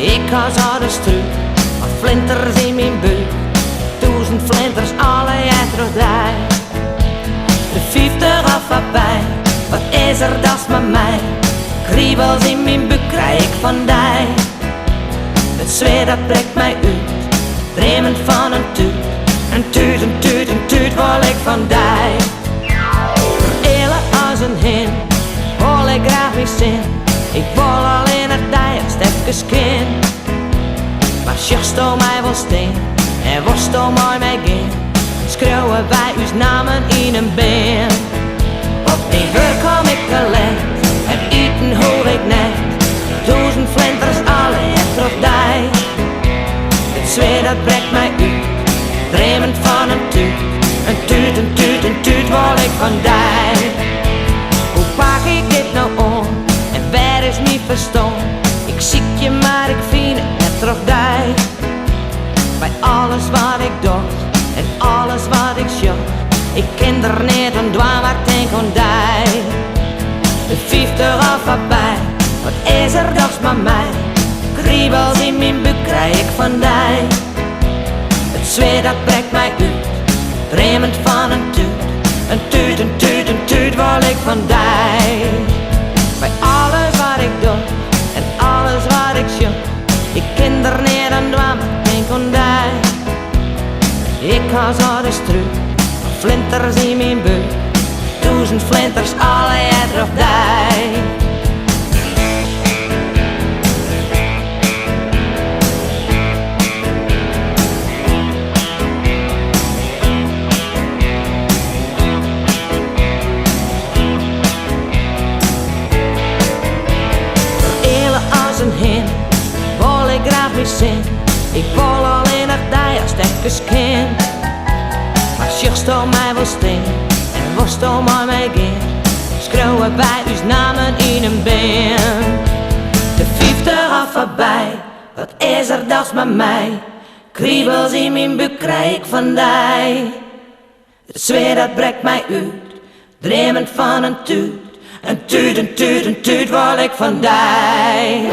Ik ga zo de struik, wat flinters in mijn buik. 1000 flinters, alle jij terugdraai. De 50 af voorbij, wat is er das met mij? Kriebels in mijn buik krijg ik van die. Het zweet dat breekt mij uit, dreamend van een tuut. Een tuut wil ik van die. Eerlijk als een hin, wil ik graag mijn zin. Ik wil alleen het die als even kind. Maar sjochst om mij wel steen en worst om mij gaan. Schreeuwen wij uw namen in een been. Op een werk kom ik geleid, en eten hoor ik net. 1000 flinters, alle echter op die. Het zweet dat breekt mij uit, dreamend van een tuut. Een tuut wil ik van die. Hoe pak ik dit nou om en waar is niet verstaan? Ik zie je maar ik vind het net terug die. Bij alles wat ik doe en alles wat ik zoek, ik ken er niet een dwaam maar denk aan die. De 50 af voorbij, wat is er dags met mij? Kriebels in mijn buik krijg ik van die. Het zweet dat breekt mij uit, dreamend van een tuut. Een tuut wil ik van die. Bij alles wat ik doe en alles wat ik zoek, ik ken er niet een dwaam maar denk aan die. Ik ga zo de struik, flinters in mijn buik. 1000 flinters, alle jij terug die. Wil ik graag mijn zin. Ik wil alleen het die als stekkers kind. Maar sjochst om mij wel steen en worst om mij gaan. Schreeuwen wij uw namen in een been. De 50 af voorbij, wat is er das met mij? Kriebels in mijn buik krijg ik van die. Het zweet dat breekt mij uit, dreamend van een tuut. Een tuut wil ik van die.